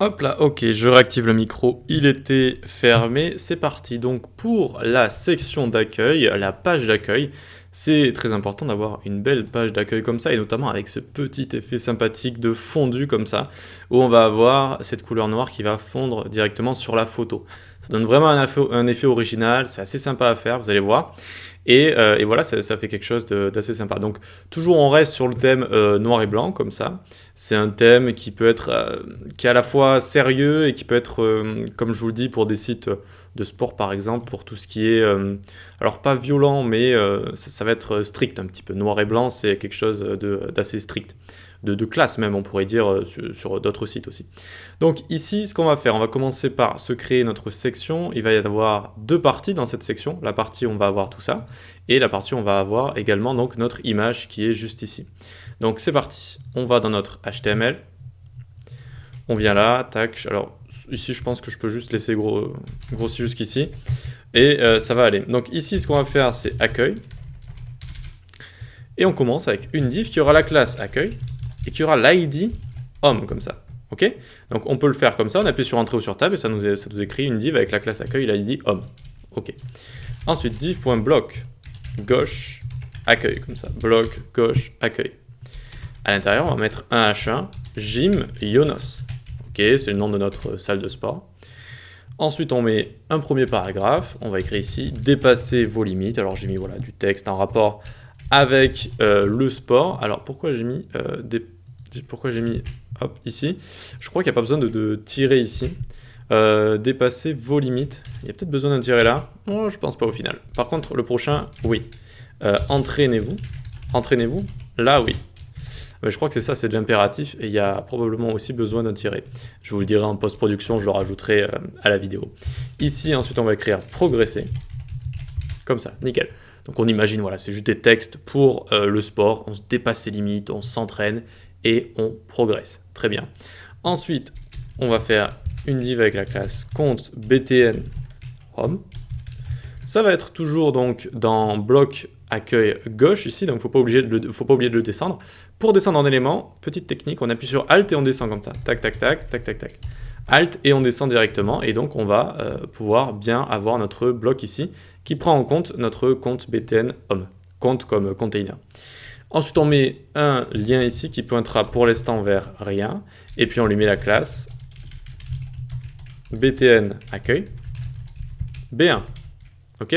Hop là, ok, je réactive le micro, il était fermé, c'est parti. Donc pour la section d'accueil, la page d'accueil, c'est très important d'avoir une belle page d'accueil comme ça, et notamment avec ce petit effet sympathique de fondu comme ça, où on va avoir cette couleur noire qui va fondre directement sur la photo. Ça donne vraiment un effet original, c'est assez sympa à faire, vous allez voir. Et voilà, ça fait quelque chose d'assez sympa. Donc toujours on reste sur le thème noir et blanc comme ça. C'est un thème qui peut être, qui est à la fois sérieux et qui peut être, comme je vous le dis, pour des sites de sport par exemple, pour tout ce qui est, alors pas violent, mais ça va être strict un petit peu. Noir et blanc, c'est quelque chose d'assez strict. De classe même, on pourrait dire, sur d'autres sites aussi. Donc ici, ce qu'on va faire, on va commencer par se créer notre section. Il va y avoir deux parties dans cette section. La partie où on va avoir tout ça, et la partie où on va avoir également donc, notre image qui est juste ici. Donc c'est parti, on va dans notre HTML. On vient là, tac. Alors ici, je pense que je peux juste laisser grossir jusqu'ici. Et ça va aller. Donc ici, ce qu'on va faire, c'est accueil. Et on commence avec une div qui aura la classe accueil et qui aura l'ID homme comme ça. Ok? Donc on peut le faire comme ça, on appuie sur entrée ou sur tab et ça nous écrit une div avec la classe accueil et l'ID homme. Ok. Ensuite div.bloc gauche accueil comme ça. Bloc gauche accueil. À l'intérieur, on va mettre un H1 Gym Yonos. Ok, c'est le nom de notre salle de sport. Ensuite, on met un premier paragraphe. On va écrire ici dépasser vos limites. Alors j'ai mis voilà du texte en rapport avec le sport. Alors pourquoi j'ai mis hop, ici? Je crois qu'il n'y a pas besoin de tirer ici. Dépasser vos limites. Il y a peut-être besoin d'un tiret là. Oh, je pense pas au final. Par contre, le prochain, oui. Entraînez-vous. Entraînez-vous. Là, oui. Mais je crois que c'est ça, c'est de l'impératif. Et il y a probablement aussi besoin d'un tiret. Je vous le dirai en post-production, je le rajouterai à la vidéo. Ici, ensuite, on va écrire progresser. Comme ça, nickel. Donc on imagine, voilà, c'est juste des textes pour le sport, on se dépasse ses limites, on s'entraîne et on progresse. Très bien. Ensuite, on va faire une div avec la classe compte btn home. Ça va être toujours donc dans bloc accueil gauche ici, donc faut pas oublier de le descendre. Pour descendre en élément, petite technique, on appuie sur Alt et on descend comme ça. Tac, tac, tac, tac, tac, tac. Alt et on descend directement et donc on va pouvoir bien avoir notre bloc ici qui prend en compte notre compte btn home, compte comme container. Ensuite on met un lien ici qui pointera pour l'instant vers rien et puis on lui met la classe btn accueil B1. Ok?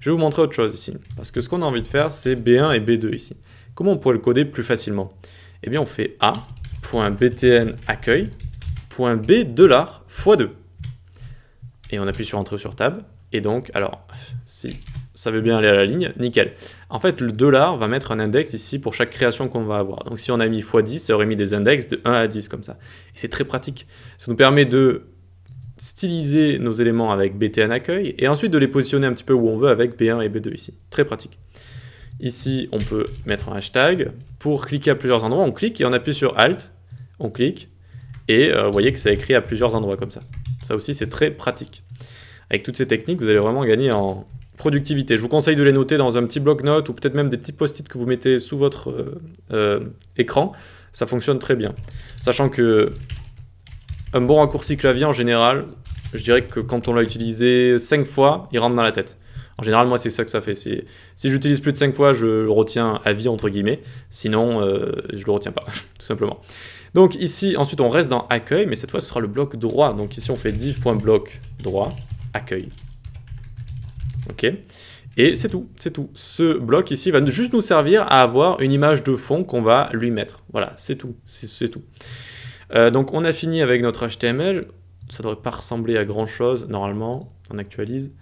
Je vais vous montrer autre chose ici parce que ce qu'on a envie de faire c'est B1 et B2 ici. Comment on pourrait le coder plus facilement? Eh bien on fait a.btn accueil .b $x2 et on appuie sur entrée ou sur tab et donc alors si ça veut bien aller à la ligne, nickel. En fait le $, va mettre un index ici pour chaque création qu'on va avoir. Donc si on a mis x10, ça aurait mis des index de 1 à 10 comme ça. Et c'est très pratique. Ça nous permet de styliser nos éléments avec btn accueil et ensuite de les positionner un petit peu où on veut avec B1 et B2 ici. Très pratique. Ici on peut mettre un hashtag. Pour cliquer à plusieurs endroits, on clique et on appuie sur Alt, on clique. Et vous voyez que ça écrit à plusieurs endroits comme ça. Ça aussi, c'est très pratique. Avec toutes ces techniques, vous allez vraiment gagner en productivité. Je vous conseille de les noter dans un petit bloc-notes ou peut-être même des petits post-it que vous mettez sous votre écran. Ça fonctionne très bien. Sachant que un bon raccourci clavier, en général, je dirais que quand on l'a utilisé 5 fois, il rentre dans la tête. En général, moi, c'est ça que ça fait. Si j'utilise plus de 5 fois, je le retiens à vie, entre guillemets. Sinon, je le retiens pas, tout simplement. Donc ici, ensuite, on reste dans accueil, mais cette fois, ce sera le bloc droit. Donc ici, on fait div.bloc droit, accueil. Ok. Et c'est tout, c'est tout. Ce bloc ici va juste nous servir à avoir une image de fond qu'on va lui mettre. Voilà, c'est tout, c'est tout. Donc on a fini avec notre HTML. Ça devrait pas ressembler à grand chose, normalement. On actualise.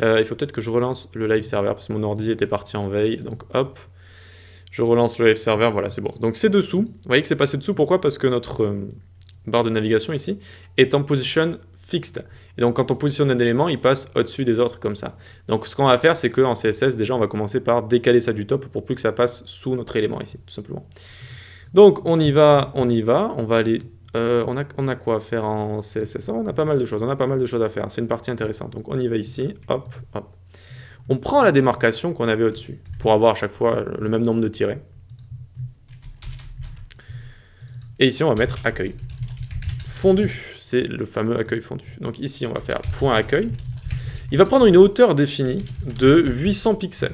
Il faut peut-être que je relance le live server, parce que mon ordi était parti en veille. Donc hop. Je relance le live server, voilà, c'est bon. Donc c'est dessous. Vous voyez que c'est passé dessous, pourquoi? Parce que notre barre de navigation ici est en position fixed. Et donc quand on positionne un élément, il passe au-dessus des autres comme ça. Donc ce qu'on va faire, c'est qu'en CSS, déjà, on va commencer par décaler ça du top pour plus que ça passe sous notre élément ici, tout simplement. Donc on y va, on va aller... on a quoi à faire en CSS? On a pas mal de choses, à faire. C'est une partie intéressante. Donc on y va ici, hop, hop. On prend la démarcation qu'on avait au-dessus pour avoir à chaque fois le même nombre de tirets. Et ici, on va mettre accueil. Fondu, c'est le fameux accueil fondu. Donc ici, on va faire point accueil. Il va prendre une hauteur définie de 800 pixels.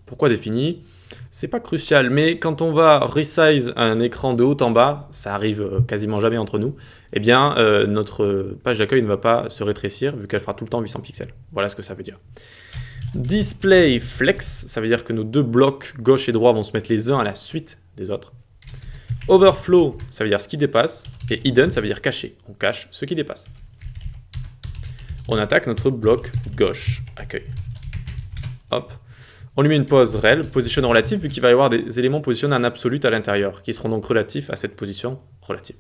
Pourquoi définie? C'est pas crucial, mais quand on va resize un écran de haut en bas, ça arrive quasiment jamais entre nous, eh bien notre page d'accueil ne va pas se rétrécir vu qu'elle fera tout le temps 800 pixels. Voilà ce que ça veut dire. Display flex, ça veut dire que nos deux blocs gauche et droit vont se mettre les uns à la suite des autres. Overflow, ça veut dire ce qui dépasse, et hidden, ça veut dire caché. On cache ce qui dépasse. On attaque notre bloc gauche, accueil. Hop. On lui met une pose rel, position relative, vu qu'il va y avoir des éléments positionnés en absolute à l'intérieur, qui seront donc relatifs à cette position relative.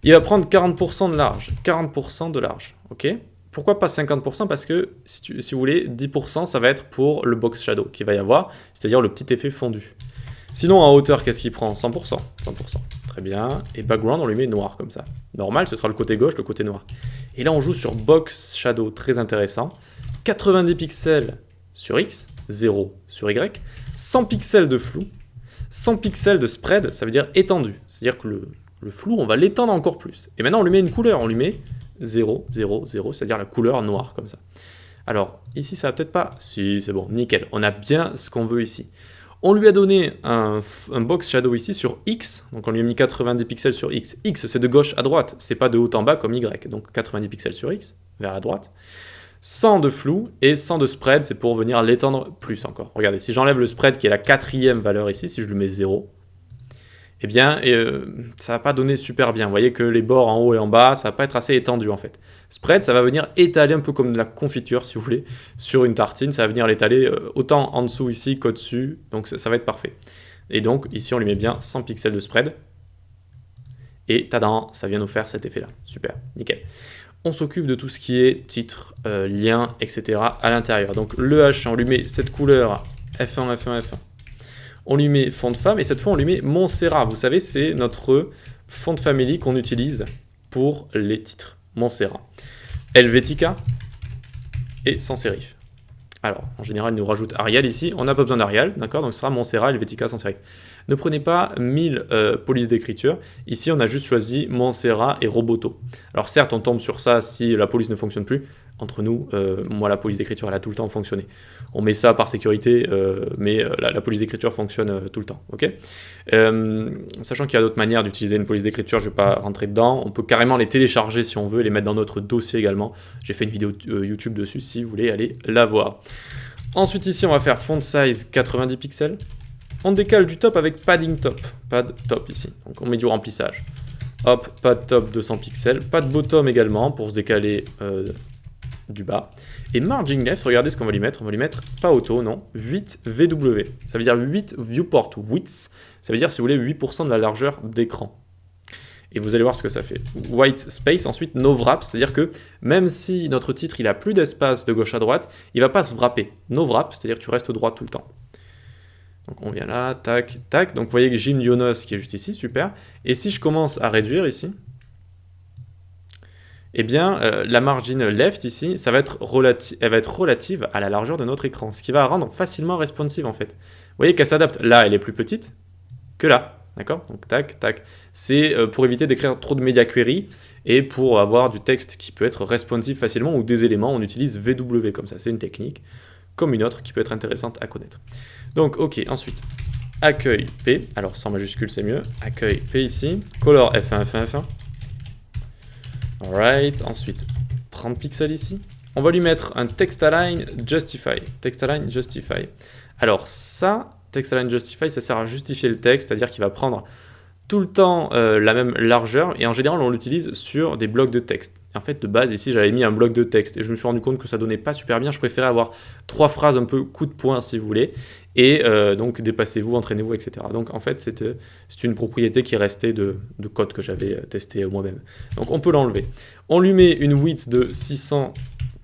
Il va prendre 40% de large. 40% de large, ok? Pourquoi pas 50%? Parce que, si vous voulez, 10% ça va être pour le box shadow qu'il va y avoir, c'est-à-dire le petit effet fondu. Sinon, en hauteur, qu'est-ce qu'il prend? 100%. 100%. Très bien. Et background, on lui met noir comme ça. Normal, ce sera le côté gauche, le côté noir. Et là, on joue sur box shadow, très intéressant. 90 pixels sur X, 0 sur Y, 100 pixels de flou, 100 pixels de spread, ça veut dire étendu. C'est-à-dire que le flou, on va l'étendre encore plus. Et maintenant, on lui met une couleur, on lui met 0, 0, 0, c'est-à-dire la couleur noire, comme ça. Alors, ici, ça va peut-être pas... Si, c'est bon, nickel. On a bien ce qu'on veut ici. On lui a donné un box shadow ici sur X, donc on lui a mis 90 pixels sur X. X, c'est de gauche à droite, c'est pas de haut en bas comme Y, donc 90 pixels sur X, vers la droite. 100 de flou et 100 de spread, c'est pour venir l'étendre plus encore. Regardez, si j'enlève le spread qui est la 4e valeur ici, si je lui mets 0, eh bien, ça va pas donner super bien. Vous voyez que les bords en haut et en bas, ça va pas être assez étendu en fait. Spread, ça va venir étaler un peu comme de la confiture, si vous voulez, sur une tartine. Ça va venir l'étaler autant en dessous ici qu'au-dessus, donc ça va être parfait. Et donc, ici, on lui met bien 100 pixels de spread. Et tadam, ça vient nous faire cet effet-là. Super, nickel. On s'occupe de tout ce qui est titre, lien, etc. à l'intérieur. Donc, le H, on lui met cette couleur F1, F1, F1. On lui met fond de femme et cette fois on lui met Montserrat. Vous savez, c'est notre fond de family qu'on utilise pour les titres. Montserrat. Helvetica et sans sérif. Alors, en général, il nous rajoute Arial ici. On n'a pas besoin d'Arial, d'accord? Donc ce sera Montserrat, Helvetica, sans sérif. Ne prenez pas 1000 polices d'écriture. Ici, on a juste choisi Montserrat et Roboto. Alors certes, on tombe sur ça si la police ne fonctionne plus. Entre nous, moi, la police d'écriture, elle a tout le temps fonctionné. On met ça par sécurité, mais la police d'écriture fonctionne tout le temps. Okay, sachant qu'il y a d'autres manières d'utiliser une police d'écriture, je ne vais pas rentrer dedans. On peut carrément les télécharger si on veut, les mettre dans notre dossier également. J'ai fait une vidéo YouTube dessus si vous voulez aller la voir. Ensuite, ici, on va faire font size 90 pixels. On décale du top avec padding top. Pad top ici. Donc, on met du remplissage. Hop, pad top 200 pixels. Pad bottom également pour se décaler du bas. Et margin left, regardez ce qu'on va lui mettre. On va lui mettre, pas auto, non, 8 VW. Ça veut dire 8 viewport width. Ça veut dire, si vous voulez, 8% de la largeur d'écran. Et vous allez voir ce que ça fait. White space, ensuite no wrap, c'est-à-dire que même si notre titre il a plus d'espace de gauche à droite, il va pas se wrapper. No wrap, c'est-à-dire que tu restes droit tout le temps. Donc on vient là, tac, tac. Donc vous voyez que Jim Yonos qui est juste ici, super. Et si je commence à réduire ici, eh bien, la margin left ici, elle va être relative à la largeur de notre écran, ce qui va la rendre facilement responsive en fait. Vous voyez qu'elle s'adapte. Là, elle est plus petite que là, d'accord? Donc tac, tac. C'est pour éviter d'écrire trop de media query et pour avoir du texte qui peut être responsive facilement ou des éléments, on utilise VW comme ça. C'est une technique comme une autre qui peut être intéressante à connaître. Donc, ok, ensuite, accueil P. Alors, sans majuscule, c'est mieux. Accueil P ici. Color F1, F1, F1. Alright, ensuite 30 pixels ici. On va lui mettre un text align justify. Text align justify. Alors ça, text align justify, ça sert à justifier le texte, c'est-à-dire qu'il va prendre tout le temps la même largeur et en général on l'utilise sur des blocs de texte. En fait, de base, ici, j'avais mis un bloc de texte et je me suis rendu compte que ça donnait pas super bien. Je préférais avoir 3 phrases un peu coup de poing, si vous voulez. Et donc, dépassez-vous, entraînez-vous, etc. Donc, en fait, c'est une propriété qui restait de code que j'avais testé moi-même. Donc, on peut l'enlever. On lui met une width de 600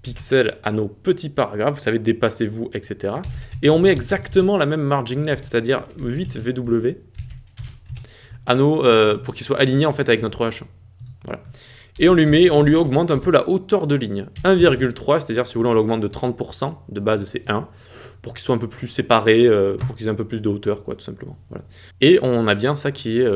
pixels à nos petits paragraphes. Vous savez, dépassez-vous, etc. Et on met exactement la même margin left, c'est-à-dire 8 VW à pour qu'il soit aligné, en fait, avec notre H1. Voilà. Et on lui augmente un peu la hauteur de ligne. 1,3, c'est-à-dire si vous voulez on l'augmente de 30%, de base c'est 1. pour qu'ils soient un peu plus séparés, pour qu'ils aient un peu plus de hauteur, quoi, tout simplement. Voilà. Et on a bien ça qui est,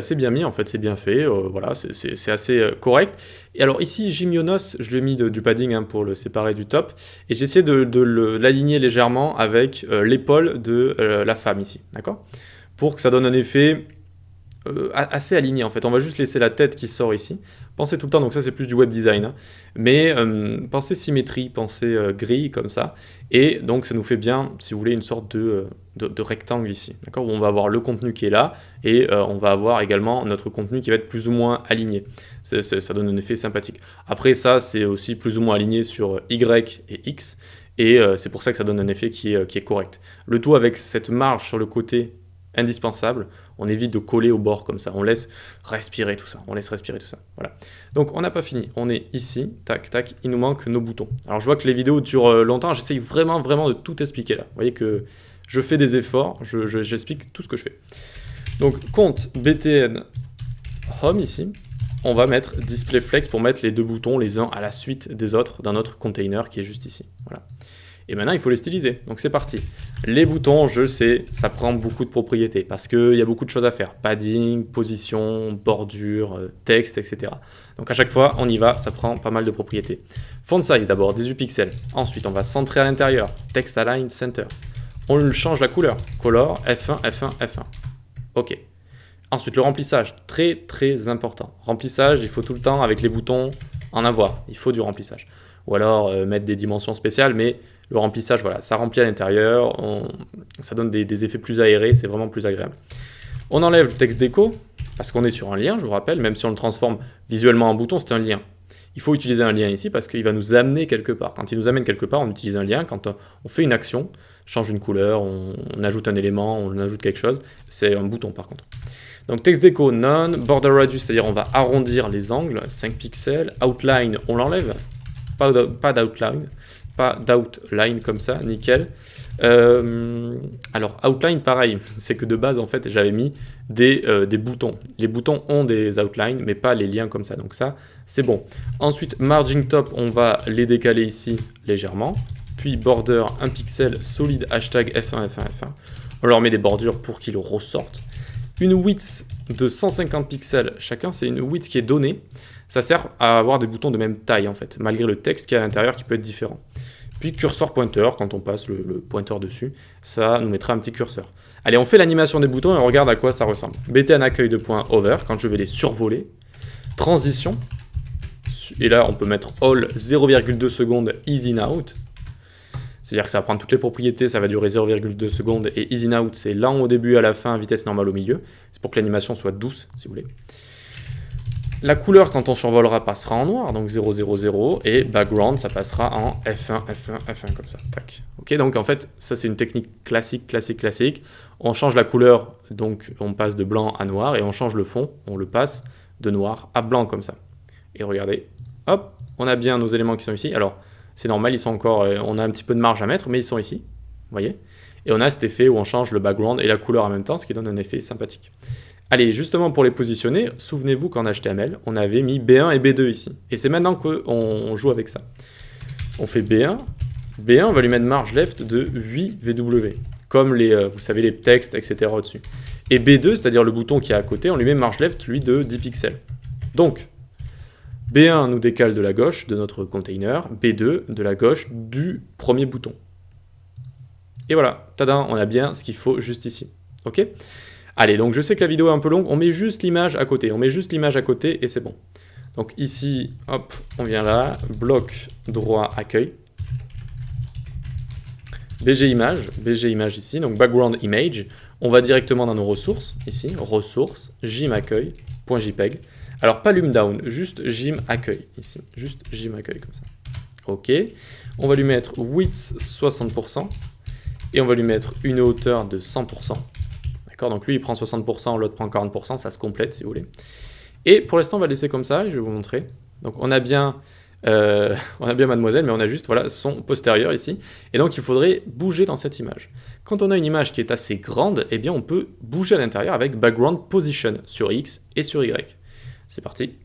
c'est bien mis, en fait, c'est bien fait, voilà, c'est assez correct. Et alors ici, Gymionos, je lui ai mis du padding hein, pour le séparer du top, et j'ai essayé de l'aligner légèrement avec l'épaule de la femme ici, d'accord? Pour que ça donne un effet assez aligné en fait. On va juste laisser la tête qui sort ici. Pensez tout le temps, donc ça c'est plus du web design, hein. Mais pensez symétrie, pensez grille comme ça. Et donc ça nous fait bien, si vous voulez, une sorte de rectangle ici, d'accord, où on va avoir le contenu qui est là et on va avoir également notre contenu qui va être plus ou moins aligné. Ça donne un effet sympathique. Après ça, c'est aussi plus ou moins aligné sur Y et X. Et c'est pour ça que ça donne un effet qui est correct. Le tout avec cette marge sur le côté indispensable, on évite de coller au bord comme ça, on laisse respirer tout ça, voilà. Donc on n'a pas fini, on est ici, tac, tac, il nous manque nos boutons. Alors je vois que les vidéos durent longtemps, j'essaye vraiment de tout expliquer là. Vous voyez que je fais des efforts, j'explique tout ce que je fais. Donc compte btn home ici, on va mettre display flex pour mettre les deux boutons les uns à la suite des autres dans notre container qui est juste ici, voilà. Et maintenant, il faut les styliser. Donc c'est parti. Les boutons, je sais, ça prend beaucoup de propriétés parce qu'il y a beaucoup de choses à faire. Padding, position, bordure, texte, etc. Donc à chaque fois, on y va, ça prend pas mal de propriétés. Font size d'abord, 18 pixels. Ensuite, on va centrer à l'intérieur. Text align center. On change la couleur. Color, F1, F1, F1. OK. Ensuite, le remplissage, très important. Remplissage, il faut tout le temps, avec les boutons, en avoir. Il faut du remplissage. Ou alors mettre des dimensions spéciales, mais le remplissage, voilà, ça remplit à l'intérieur, ça donne des effets plus aérés, c'est vraiment plus agréable. On enlève le texte déco, parce qu'on est sur un lien, je vous rappelle, même si on le transforme visuellement en bouton, c'est un lien. Il faut utiliser un lien ici parce qu'il va nous amener quelque part. Quand il nous amène quelque part, on utilise un lien. Quand on fait une action, change une couleur, on ajoute un élément, on ajoute quelque chose, c'est un bouton par contre. Donc text déco, none, border radius, c'est-à-dire on va arrondir les angles, 5 pixels, outline, on l'enlève, pas d'outline. Pas d'outline comme ça, nickel. Alors, outline, pareil, c'est que de base, en fait, j'avais mis des boutons. Les boutons ont des outlines, mais pas les liens comme ça, donc ça, c'est bon. Ensuite, margin top, on va les décaler ici légèrement. Puis border, 1 pixel, solide, hashtag F1, F1, F1. On leur met des bordures pour qu'ils ressortent. Une width de 150 pixels chacun, c'est une width qui est donnée. Ça sert à avoir des boutons de même taille en fait, malgré le texte qui est à l'intérieur qui peut être différent. Puis curseur pointeur, quand on passe le pointeur dessus, ça nous mettra un petit curseur. Allez, on fait l'animation des boutons et on regarde à quoi ça ressemble. btn accueil de point over, quand je vais les survoler. Transition, et là on peut mettre all 0,2 secondes easy in out. C'est-à-dire que ça va prendre toutes les propriétés, ça va durer 0,2 secondes, et easy in out c'est lent au début, à la fin, vitesse normale au milieu. C'est pour que l'animation soit douce, si vous voulez. La couleur, quand on survolera, passera en noir, donc 0, 0, 0, et background, ça passera en F1, F1, F1, comme ça, tac. Ok, donc en fait, ça c'est une technique classique. On change la couleur, donc on passe de blanc à noir, et on change le fond, on le passe de noir à blanc, comme ça. Et regardez, hop, on a bien nos éléments qui sont ici. Alors, c'est normal, ils sont encore, on a un petit peu de marge à mettre, mais ils sont ici, vous voyez. Et on a cet effet où on change le background et la couleur en même temps, ce qui donne un effet sympathique. Allez, justement pour les positionner, souvenez-vous qu'en HTML, on avait mis B1 et B2 ici. Et c'est maintenant qu'on joue avec ça. On fait B1. B1, on va lui mettre marge left de 8 VW, comme vous savez, les textes, etc. au-dessus. Et B2, c'est-à-dire le bouton qui est à côté, on lui met marge left, lui, de 10 pixels. Donc, B1 nous décale de la gauche de notre container, B2 de la gauche du premier bouton. Et voilà, tadam, on a bien ce qu'il faut juste ici. Ok ? Allez, donc je sais que la vidéo est un peu longue, on met juste l'image à côté, et c'est bon. Donc ici, hop, on vient là, bloc droit accueil, BG image ici, donc background image, on va directement dans nos ressources, ici, ressources, gym accueil, .jpeg. Alors pas lum down, juste gym accueil, ici, juste gym accueil comme ça. Ok, on va lui mettre width 60%, et on va lui mettre une hauteur de 100%. D'accord, donc lui il prend 60%, l'autre prend 40%, ça se complète si vous voulez. Et pour l'instant on va le laisser comme ça, je vais vous montrer. Donc on a bien mademoiselle, mais on a juste voilà, son postérieur ici. Et donc il faudrait bouger dans cette image. Quand on a une image qui est assez grande, eh bien on peut bouger à l'intérieur avec background position sur X et sur Y. C'est parti.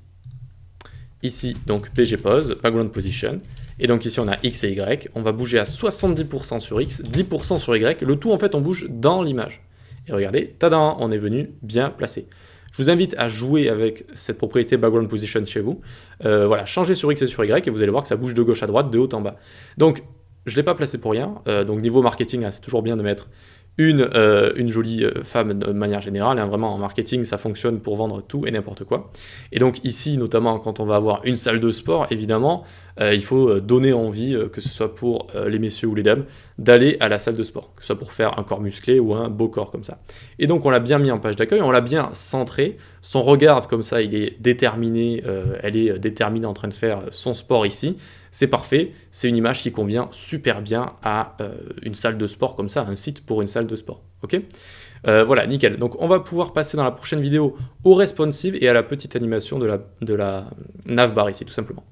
Ici, donc PG pose, background position. Et donc ici, on a X et Y. On va bouger à 70% sur X, 10% sur Y. Le tout, en fait, on bouge dans l'image. Et regardez, tada, on est venu bien placé. Je vous invite à jouer avec cette propriété background position chez vous. Voilà, changez sur X et sur Y et vous allez voir que ça bouge de gauche à droite, de haut en bas. Donc, je ne l'ai pas placé pour rien. Donc, niveau marketing, c'est toujours bien de mettre une jolie femme de manière générale. Vraiment, en marketing, ça fonctionne pour vendre tout et n'importe quoi. Et donc ici, notamment quand on va avoir une salle de sport, évidemment, il faut donner envie, que ce soit pour les messieurs ou les dames, d'aller à la salle de sport, que ce soit pour faire un corps musclé ou un beau corps comme ça. Et donc on l'a bien mis en page d'accueil, on l'a bien centré, son regard comme ça, il est déterminé, elle est déterminée en train de faire son sport ici, c'est parfait, c'est une image qui convient super bien à une salle de sport comme ça, un site pour une salle de sport, ok ? Voilà, nickel. Donc on va pouvoir passer dans la prochaine vidéo au responsive et à la petite animation de la navbar ici, tout simplement.